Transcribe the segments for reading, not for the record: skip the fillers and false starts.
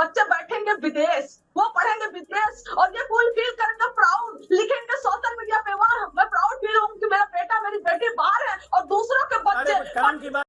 बच्चे बैठेंगे विदेश, वो पढ़ेंगे विदेश और ये फुल फील करेंगे प्राउड, लिखेंगे सोशल मीडिया पे वाह मैं प्राउड फील हूँ कि मेरा बेटा मेरी बेटी बाहर है और दूसरों के बच्चे। काम की बात।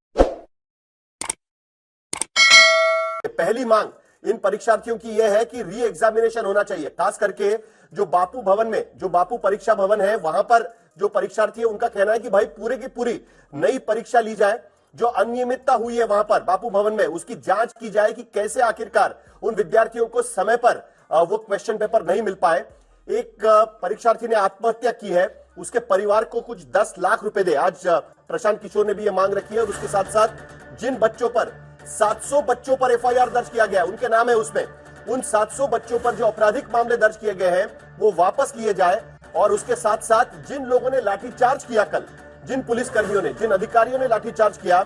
पहली मांग इन परीक्षार्थियों की यह है कि री एग्जामिनेशन होना चाहिए, खास करके जो बापू भवन में, जो बापू परीक्षा भवन है, वहां पर जो परीक्षार्थी है उनका कहना है कि भाई पूरे की पूरी नई परीक्षा ली जाए। जो अनियमितता हुई है वहां पर बापू भवन में, उसकी जांच की जाए कि कैसे आखिरकार उन विद्यार्थियों को समय पर वो क्वेश्चन पेपर नहीं मिल पाए। एक परीक्षार्थी ने आत्महत्या की है, उसके परिवार को कुछ 10 लाख रुपए दे। आज प्रशांत किशोर ने भी यह मांग रखी है और उसके साथ साथ जिन बच्चों पर 700 बच्चों पर एफआईआर दर्ज किया गया, उनके नाम है उसमें, उन 700 बच्चों पर जो आपराधिक मामले दर्ज किए गए हैं वो वापस लिए जाए। और उसके साथ साथ जिन लोगों ने लाठीचार्ज किया कल, जिन पुलिसकर्मियों ने, जिन अधिकारियों ने लाठीचार्ज किया,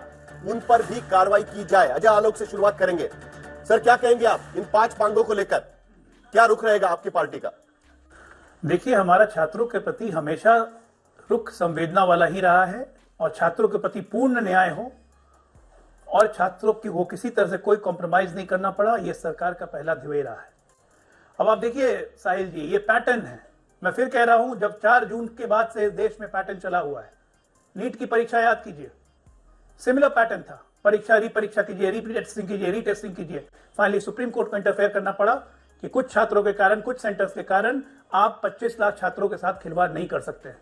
उन पर भी कार्रवाई की जाए। अजय आलोक से शुरुआत करेंगे। सर, क्या कहेंगे आप इन 5 मांगों को लेकर? क्या रुख रहेगा आपकी पार्टी का? देखिए, हमारा छात्रों के प्रति हमेशा रुख संवेदना वाला ही रहा है और छात्रों के प्रति पूर्ण न्याय हो और छात्रों की वो किसी तरह से कोई कॉम्प्रोमाइज नहीं करना पड़ा, ये सरकार का पहला ध्येय रहा है। अब आप देखिए साहिल जी, ये पैटर्न है। मैं फिर कह रहा हूं, जब 4 जून के बाद से देश में पैटर्न चला हुआ है। नीट की परीक्षा याद कीजिए, सिमिलर पैटर्न था। परीक्षा रीपरीक्षा कीजिए, रीटेस्टिंग कीजिए, रीटेस्टिंग कीजिए। फाइनली सुप्रीम कोर्ट को इंटरफेयर करना पड़ा कि कुछ छात्रों के कारण, कुछ सेंटर्स के कारण आप 25 लाख छात्रों के साथ खिलवाड़ नहीं कर सकते।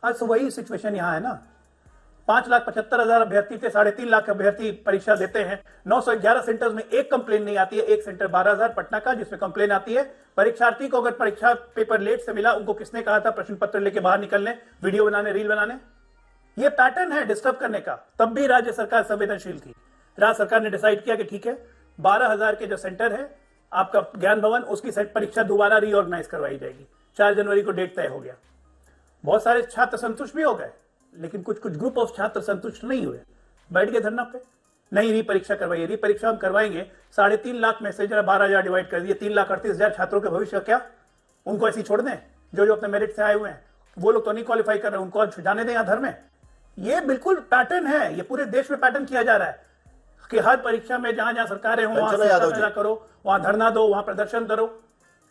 आज वही सिचुएशन यहां है ना। 5,75,000 अभ्यर्थी थे, 3.5 लाख अभ्यर्थी परीक्षा देते हैं। 911 सेंटर्स में एक कंप्लेन नहीं आती है। एक सेंटर 12,000 पटना का, जिसमें कंप्लेन आती है। परीक्षार्थी को अगर परीक्षा पेपर लेट से मिला, उनको किसने कहा था प्रश्न पत्र लेके बाहर निकलने, वीडियो बनाने, रील बनाने? ये पैटर्न है डिस्टर्ब करने का। तब भी राज्य सरकार संवेदनशील थी। राज्य सरकार ने डिसाइड किया कि ठीक है, 12,000 के जो सेंटर है आपका ज्ञान भवन, उसकी परीक्षा दोबारा रीऑर्गेनाइज करवाई जाएगी। 4 जनवरी को डेट तय हो गया। बहुत सारे छात्र संतुष्ट भी हो गए, लेकिन कुछ ग्रुप ऑफ छात्र संतुष्ट नहीं हुए, बैठ गए धरना पे। नहीं, रीपरीक्षा करवाइए। रीपरीक्षा हम करवाएंगे। 3.5 लाख में से जरा 12,000 डिवाइड कर दिए, 3,38,000 छात्रों के भविष्य क्या उनको ऐसे छोड़ दें? जो अपने मेरिट से आए हुए हैं, वो लोग तो नहीं क्वालिफाई कर रहे, उनको जाने दें यहाँ धर में। ये बिल्कुल पैटर्न है। ये पूरे देश में पैटर्न किया जा रहा है कि हर परीक्षा में जहां जहां सरकारें हों, वहां पैदा करो, वहां धरना दो, वहां प्रदर्शन करो।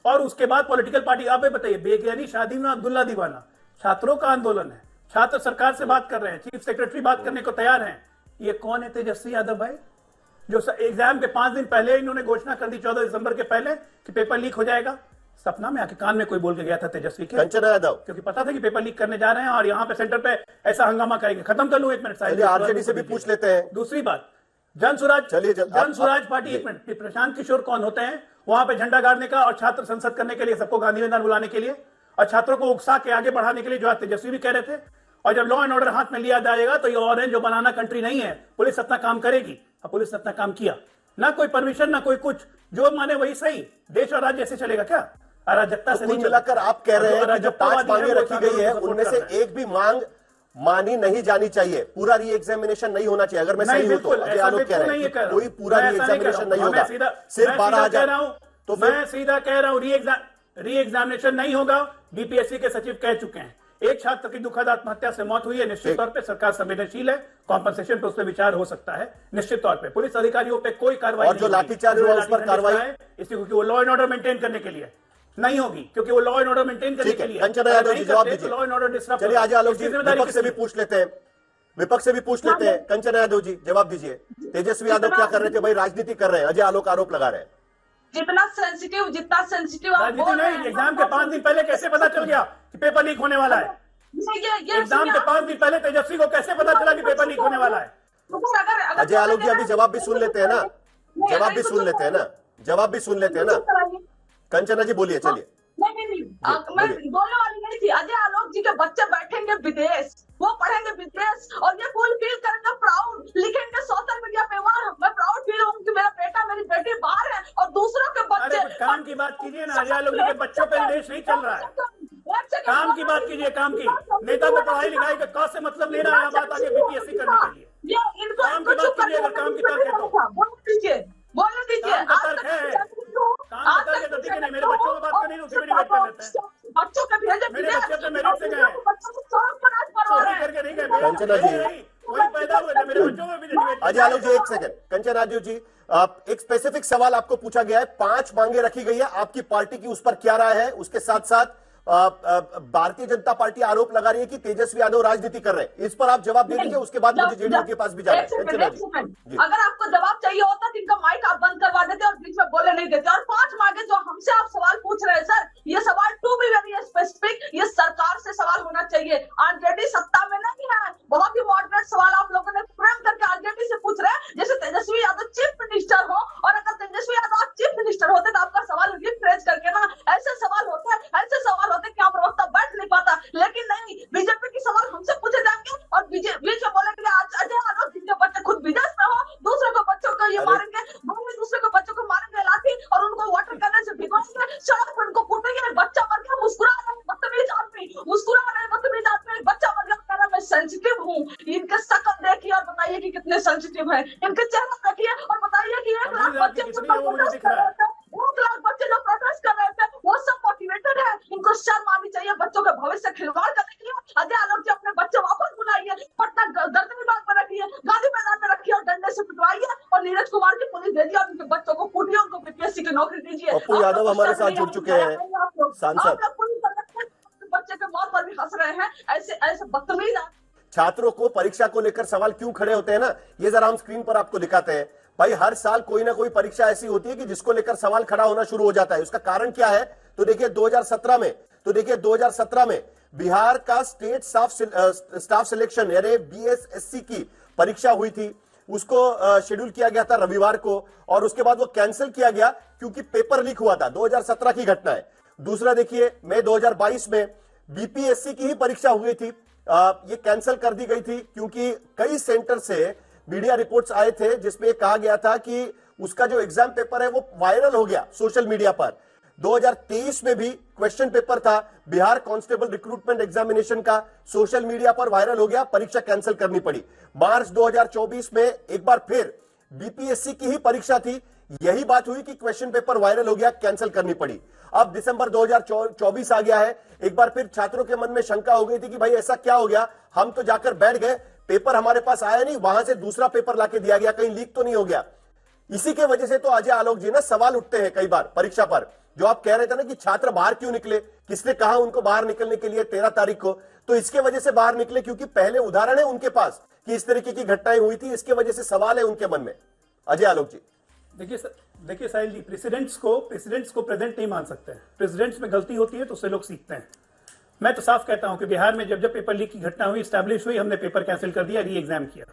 और उसके बाद पॉलिटिकल पार्टी, आप बताइए, बेगैनी शादी में अब्दुल्ला दीवाना, छात्रों का आंदोलन है। छात्र सरकार से बात कर रहे हैं, चीफ सेक्रेटरी बात करने को तैयार हैं। ये कौन है तेजस्वी यादव भाई, जो एग्जाम के 5 दिन पहले इन्होंने घोषणा कर दी, 14 दिसंबर के पहले, कि पेपर लीक हो जाएगा। सपना में आके कान में कोई बोल के गया था तेजस्वी के, कंचन यादव, क्योंकि पता था कि पेपर लीक करने जा रहे हैं और यहाँ पे सेंटर पे ऐसा हंगामा करेंगे। खत्म कर लूं 1 मिनट साहिल, आरजेडी से भी पूछ लेते हैं। दूसरी बात, जनसुराज पार्टी, 1 मिनट, प्रशांत किशोर कौन होते हैं वहां पे झंडा गाड़ने का और छात्र संसद करने के लिए, सबको गांधी मैदान बुलाने के लिए और छात्रों को उकसा के आगे बढ़ाने के लिए, जो आज तेजस्वी भी कह रहे थे। और जब लॉ एंड ऑर्डर हाथ में लिया जाएगा तो ये ऑरेंज जो बनाना कंट्री नहीं है, पुलिस अपना काम करेगी। और पुलिस ने अपना काम किया, ना कोई परमिशन, ना कोई कुछ, जो माने वही सही। देश और राज्य ऐसे चलेगा क्या? अराजकता से नहीं मिलाकर आप कह रहे हैं कि जो 5 मांगे रखी गई है उनमें से एक भी मांग मानी नहीं जानी चाहिए, पूरा री एग्जामिनेशन नहीं होना चाहिए। अगर मैं सही हूं तो अजय आलोक कह रहे हैं कोई पूरा री एग्जामिनेशन नहीं होगा, सिर्फ 12,000। तो मैं सीधा कह रहा हूं, री एग्जामिनेशन नहीं होगा। बीपीएससी के सचिव कह चुके हैं। एक छात्र की दुखद आत्महत्या से मौत हुई है, निश्चित तौर पे सरकार संवेदनशील है, कॉम्पनसेशन पे उस पर विचार हो सकता है निश्चित तौर पे। पुलिस अधिकारियों पे कोई कार्रवाई, और जो लाठीचार्ज हुआ उस पर कार्रवाई इसलिए क्योंकि वो लॉ एंड ऑर्डर मेंटेन करने के लिए नहीं होगी, क्योंकि वो लॉ एंड ऑर्डर मेंटेन करने के लिए। कंचन यादव जी जवाब दीजिए। लॉ एंड ऑर्डर डिस्टर्ब, चलिए अजय आलोक जी विपक्ष से भी पूछ लेते हैं, विपक्ष से भी पूछ लेते हैं। कंचन यादव जी जवाब दीजिए। तेजस्वी यादव क्या कर रहे थे भाई? राजनीति कर रहे हैं, अजय आलोक आरोप लगा रहे हैं। जितना सेंसिटिव आप बोल रहे हैं। एग्जाम के 5 दिन पहले कैसे पता चल गया कि पेपर लीक होने वाला है? एग्जाम के 5 दिन पहले तेजस्वी को कैसे पता चला कि पेपर लीक होने वाला है? अजय आलोक जी अभी जवाब भी सुन लेते हैं ना, जवाब भी सुन लेते हैं ना, जवाब भी सुन लेते हैं ना। कंचना जी बोलिए, चलिए। नहीं, मैं बोलने वाली नहीं थी। अजय आलोक जी के बच्चे बैठेंगे विदेश, वो पढ़ेंगे विदेश और ये फुल फील करेंगे प्राउड, लिखेंगे सोशल मीडिया पे वाह मैं प्राउड फील हूँ कि मेरा बेटा मेरी बेटी बाहर है और दूसरों के बच्चे। काम की बात कीजिए ना, अजय आलोक जी के बच्चों पे देश नहीं चल रहा है। काम की बात कीजिए, काम की। नेता को पढ़ाई लिखाई का कौन से मतलब ले रहा है बात आगे बीपीएससी करने के लिए? काम की बात कीजिए, अगर काम की तर्क है तो बोलने दीजिए। काम का तर्क है, काम का तर्क है तो ठीक है। नहीं, मेरे बच्चों की बात करनी, उसी में डिबेट कर लेते हैं। बच्चों के भेजे, मेरे बच्चे तो मेरिट से गए, बच्चों को चोरी करके नहीं गए। कंचना जी कोई पैदा मेरे बच्चों में भी निवेदन अजय आलोक जी एक सेकंड, कंचन राजू जी एक स्पेसिफिक सवाल आपको पूछा गया है, 5 मांगे रखी गई है, आपकी पार्टी की उस पर क्या राय है? उसके साथ साथ भारतीय जनता पार्टी आरोप लगा रही है कि तेजस्वी यादव राजनीति कर रहे हैं, इस पर आप जवाब दे दीजिए, उसके बाद मुझे जेडीयू के पास भी जाना है। अगर आपको जवाब चाहिए होता तो इनका माइक आप बंद करवा देते और बीच में बोले नहीं देते। और 5 मांगे जो हमसे आप सवाल पूछ रहे हैं सर, ये सवाल टू बी वेरी स्पेसिफिक, ये सरकार से सवाल होना चाहिए। आरजेडी सत्ता में नहीं है, बहुत ही मॉडरेट सवाल आप लोगों ने फ्रेम करके आरजेडी से पूछ रहे हैं जैसे तेजस्वी यादव चीफ मिनिस्टर हो। और अगर तेजस्वी यादव चीफ मिनिस्टर होते तो आपका सवाल रिफ्रेश करके ना ऐसे सवाल होते हैं, ऐसे सवाल होते कि आप प्रवक्ता बैठ नहीं पाता। लेकिन नहीं, बीजेपी की सवाल हमसे पूछे जाएंगे और बीजेपी से बोलेंगे आज अजय आलोक जिनके बच्चे खुद विदेश में हो, दूसरे को बच्चों को ये मारेंगे, दूसरे को बच्चों को मारेंगे लाठी और उनको वाटर कैनन से भिगोएंगे, सड़क पर उनको कूटेंगे। बच्चा मर गया, मुस्कुरा रहे बदतमीज आदमी, मुस्कुरा रहे बदतमीज आदमी, बच्चा मर गया कह रहा मैं सेंसिटिव हूँ। इनके शकल देखिए और बताइए कि कितने सेंसिटिव है, इनके चेहरा देखिए और बताइए कि 1 लाख बच्चे प्रोटेस्ट कर रहे थे, 1 लाख बच्चे जो प्रोटेस्ट कर रहे थे वो सब मोटिवेटेड है। इनको शर्म आनी चाहिए बच्चों के भविष्य से खिलवाड़ करने के लिए। अजय आलोक जी अपने बच्चे वापस बुलाइए, पटना गर्दनी बाग में रखिए, गांधी मैदान में रखिए और डंडे से पिटवाइए और नीरज कुमार की पुलिस भेजिए और उनके बच्चों को कूटिए, उनको बीपीएससी की नौकरी दीजिए। पप्पू यादव हमारे साथ जुड़ चुके हैं, सांसद। बच्चे के मौत पर भी हंस रहे हैं, ऐसे ऐसे बदतमीज। छात्रों को परीक्षा को लेकर सवाल क्यों खड़े होते हैं ना, ये जरा हम स्क्रीन पर आपको दिखाते हैं। भाई हर साल कोई ना कोई परीक्षा ऐसी होती है कि जिसको लेकर सवाल खड़ा होना शुरू हो जाता है। उसका कारण क्या है? तो देखिए 2017 में बिहार का स्टेट स्टाफ सिलेक्शन यानी बीएसएससी की परीक्षा हुई थी, उसको शेड्यूल किया गया था रविवार को और उसके बाद वो कैंसिल किया गया क्योंकि पेपर लीक हुआ था। 2017 की घटना है। दूसरा देखिए मई 2022 में बीपीएससी की ही परीक्षा हुई थी, ये कैंसिल कर दी गई थी क्योंकि कई सेंटर से मीडिया रिपोर्ट्स आए थे जिसमें कहा गया था कि उसका जो एग्जाम पेपर है वो वायरल हो गया सोशल मीडिया पर। 2023 में भी क्वेश्चन पेपर था बिहार कांस्टेबल रिक्रूटमेंट एग्जामिनेशन का, सोशल मीडिया पर वायरल हो गया, परीक्षा कैंसिल करनी पड़ी। मार्च 2024 में एक बार फिर बीपीएससी की ही परीक्षा थी, यही बात हुई कि क्वेश्चन पेपर वायरल हो गया, कैंसिल करनी पड़ी। अब दिसंबर 2024 आ गया है, एक बार फिर छात्रों के मन में शंका हो गई थी कि भाई ऐसा क्या हो गया, हम तो जाकर बैठ गए, पेपर हमारे पास आया नहीं, वहां से दूसरा पेपर लाके दिया गया, कहीं लीक तो नहीं हो गया। इसी के वजह से तो अजय आलोक जी ना सवाल उठते हैं कई बार परीक्षा पर। जो आप कह रहे थे ना कि छात्र बाहर क्यों निकले, किसने कहा उनको बाहर निकलने के लिए 13 तारीख को, तो इसके वजह से बाहर निकले क्योंकि पहले उदाहरण है उनके पास कि इस तरीके की घटनाएं हुई थी, इसके वजह से सवाल है उनके मन में। अजय आलोक जी देखिए साहिल जी, प्रेसिडेंट्स को प्रेसिडेंट नहीं मान सकते। प्रेसिडेंट्स में गलती होती है तो उससे लोग सीखते हैं। मैं तो साफ कहता हूं कि बिहार में जब पेपर लीक की घटना हुई, स्टैब्लिश हुई, हमने पेपर कैंसिल कर दिया, री एग्जाम किया।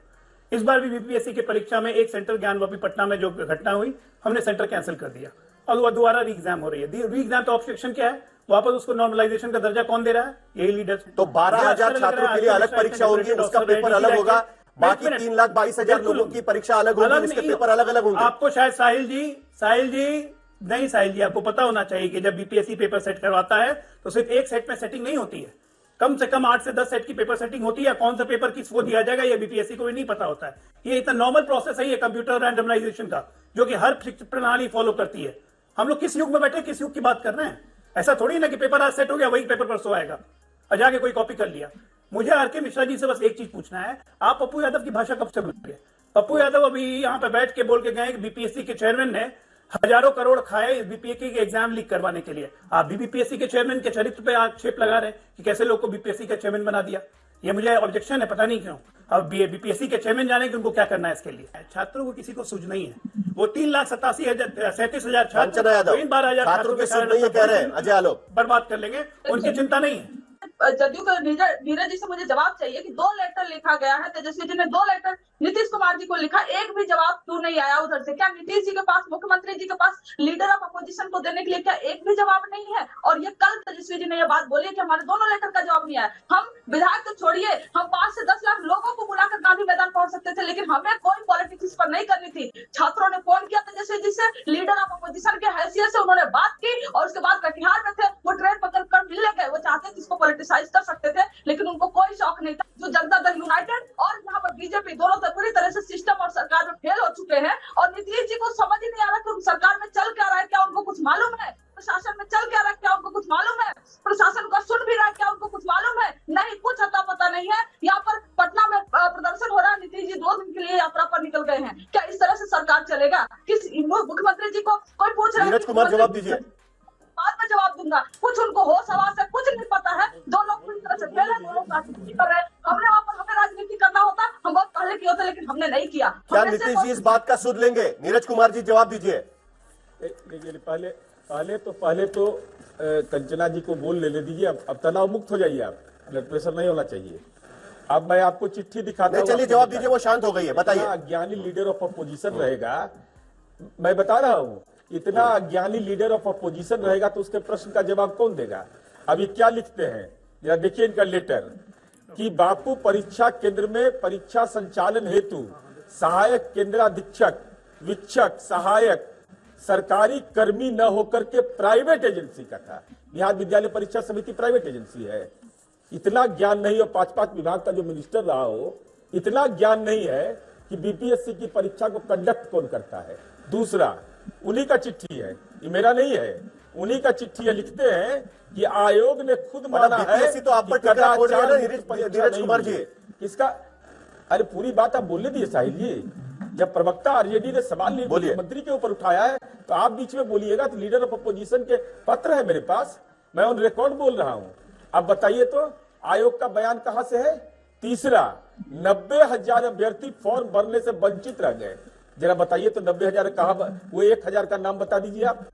इस बार भी बीपीएससी की परीक्षा में एक सेंटर ज्ञानवापी पटना में जो घटना हुई, हमने सेंटर कैंसिल कर दिया और वो दोबारा री एग्जाम हो रही है। री एग्जाम तो ऑब्जेक्शन क्या है, वापस उसको नॉर्मलाइजेशन का दर्जा कौन दे रहा है? यही लीडर्स। तो 12,000 छात्रों के लिए अलग परीक्षा होगी, उसका पेपर अलग होगा, बाकी 3,22,000 लोगों की परीक्षा अलग होगी, इसके पेपर अलग अलग होंगे। आपको शायद साहिल जी आपको पता होना चाहिए कि जब बीपीएससी पेपर सेट करवाता है तो सिर्फ एक सेट में सेटिंग नहीं होती है, कम से कम 8 से 10 सेट की पेपर सेटिंग होती है। कौन सा पेपर किसको दिया जाएगा ये बीपीएससी को भी नहीं पता होता है। ये इतना नॉर्मल प्रोसेस है ये कंप्यूटर रैंडमाइजेशन का, जो कि हर शिक्षा प्रणाली फॉलो करती है। हम लोग किस युग में बैठे, किस युग की बात कर रहे हैं? ऐसा थोड़ी ना कि पेपर आज सेट हो गया, वही पेपर परसों आएगा और जाके कोई कॉपी कर लिया। मुझे आर.के. मिश्रा जी से बस एक चीज पूछना है, आप पप्पू यादव की भाषा कब से भूल गए? पप्पू यादव अभी यहाँ पे बैठ के बोल के गए कि बीपीएससी के चेयरमैन ने हजारों करोड़ खाए इस बीपीएससी के एग्जाम लीक करवाने के लिए। आप भी बीपीएससी के चेयरमैन के चरित्र पे आक्षेप लगा रहे कि कैसे लोग को बीपीएससी का चेयरमैन बना दिया। ये मुझे ऑब्जेक्शन है, पता नहीं क्यों। अब बीपीएससी के चेयरमैन जाने कि उनको क्या करना है इसके लिए। छात्रों को किसी को सूझ नहीं है। वो 3,37,000 छात्र 12,000 छात्रों के साथ बर्बाद कर लेंगे, उनकी चिंता नहीं है। जदयू के नीरज जी से मुझे जवाब चाहिए कि 2 लेटर लिखा गया है, तेजस्वी जी ने 2 लेटर नीतीश कुमार जी को लिखा, एक भी जवाब क्यों नहीं आया उधर से? क्या नीतीश जी के पास, मुख्यमंत्री जी के पास लीडर ऑफ अपोजिशन को देने के लिए क्या एक भी जवाब नहीं है? और ये कल तेजस्वी जी ने ये बात बोली कि हमारे दोनों लेटर का जवाब नहीं आया। हम विधायक तो छोड़िए, हम 5 से 10 लाख लोगों को बुलाकर गांधी मैदान पहुंच सकते थे, लेकिन हमें कोई पॉलिटिक्स इस पर नहीं करनी थी। छात्रों ने फोन किया तेजस्वी जी से, लीडर ऑफ अपोजिशन के हैसियत से उन्होंने बात की और उसके बाद कटिहार में थे, वो ट्रेन पकड़ कर मिलने गए। वो चाहते थे इसको पॉलिटिसाइज कर सकते थे, लेकिन उनको कोई शौक नहीं था। जो जनता दल यूनाइटेड और यहाँ पर बीजेपी दोनों पूरी तरह से सिस्टम और सरकार में फेल हो चुके हैं और नीतीश जी को समझ ही नहीं आ रहा कि सरकार में चल क्या रहा है, क्या उनको कुछ मालूम है? प्रशासन में चल क्या रहा है, क्या उनको कुछ मालूम है? प्रशासन को सुन भी रहा है, क्या उनको कुछ मालूम है? नहीं, कुछ अता पता नहीं है। यहाँ पर पटना में प्रदर्शन हो रहा है, नीतीश जी चलेगा? किस मुख्यमंत्री जी को कोई पूछ रहा है? नीरज कुमार जवाब दीजिए। बाद में जवाब दूंगा। कुछ उनको होश हवास से कुछ नहीं पता है। दो लोग पूरी तरह से फेल है, दो लोग राजनीति कर रहे हैं। हमने वहां पर हमें राजनीति करना होता, हम बहुत पहले किया होता, लेकिन हमने नहीं किया। क्या नीतीश जी इस बात का सुध लेंगे? नीरज कुमार जी जवाब दीजिए। देखिए, पहले तो कंचना जी को बोल लेने दीजिए। अब तनाव मुक्त हो जाइए, आप ब्लड प्रेशर नहीं होना चाहिए। अब मैं आपको चिट्ठी दिखाता हूं। चलिए जवाब दीजिए, वो शांत हो गई है, बताइए। अज्ञानी लीडर ऑफ अपोजिशन रहेगा, मैं बता रहा हूं, इतना अज्ञानी लीडर ऑफ अपोजिशन रहेगा तो उसके प्रश्न का जवाब कौन देगा? अभी क्या लिखते हैं जरा देखिए इनका लेटर, कि बापू परीक्षा केंद्र में परीक्षा संचालन हेतु सहायक केंद्राधीक्षक, वीक्षक, सहायक सरकारी कर्मी न होकर के प्राइवेट एजेंसी का था। बिहार विद्यालय परीक्षा समिति प्राइवेट एजेंसी है। इतना ज्ञान नहीं, और 5-5 विभाग का जो मिनिस्टर रहा हो, इतना ज्ञान नहीं है कि बीपीएससी की परीक्षा को कंडक्ट कौन करता है। दूसरा, उन्हीं का चिट्ठी है, ये मेरा नहीं है, उन्हीं का चिट्ठी है। लिखते हैं कि आयोग ने खुद माना है बीपीएससी तो आप पर टिकरा छोड़ दिया ना नीरज कुमार जी। इसका अरे पूरी बात आप बोलने दिए साहिल जी। जब प्रवक्ता आरजेडी ने सवाल मुख्यमंत्री के ऊपर उठाया है तो आप बीच में बोलिएगा। तो लीडर ऑफ अपोजिशन के पत्र है मेरे पास, मैं उन रिकॉर्ड बोल रहा हूं। अब बताइए तो आयोग का बयान कहां से है? तीसरा, 90,000 अभ्यर्थी फॉर्म भरने से वंचित रह गए। जरा बताइए तो 90,000 कहा, वो 1,000 का नाम बता दीजिए आप।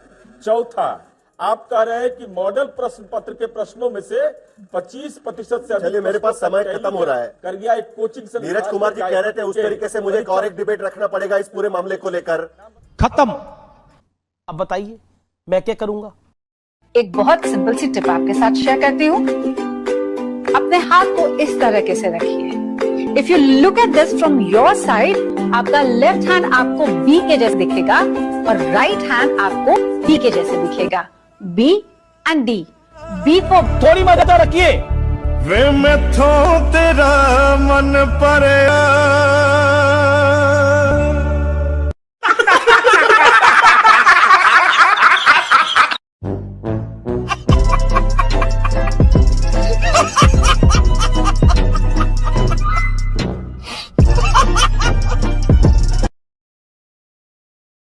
चौथा, आप कह रहे हैं कि मॉडल प्रश्न पत्र के प्रश्नों में से 25% से अधिक। चलिए मेरे पास समय खत्म हो रहा है, कर गया एक कोचिंग से। नीरज कुमार जी कह रहे थे उस तरीके से मुझे एक और एक डिबेट रखना पड़ेगा इस पूरे मामले को लेकर। खत्म। अब बताइए मैं क्या करूंगा? एक बहुत सिंपल सी टिप आपके साथ शेयर करती हूँ। अपने हाथ को इस तरीके से रखिए। If you look at this from your side, आपका लेफ्ट हैंड आपको बी के जैसे दिखेगा और राइट हैंड आपको डी के जैसे दिखेगा। B and D. B for थोड़ी मदद रखिए। वे मैथों तेरा मन पड़या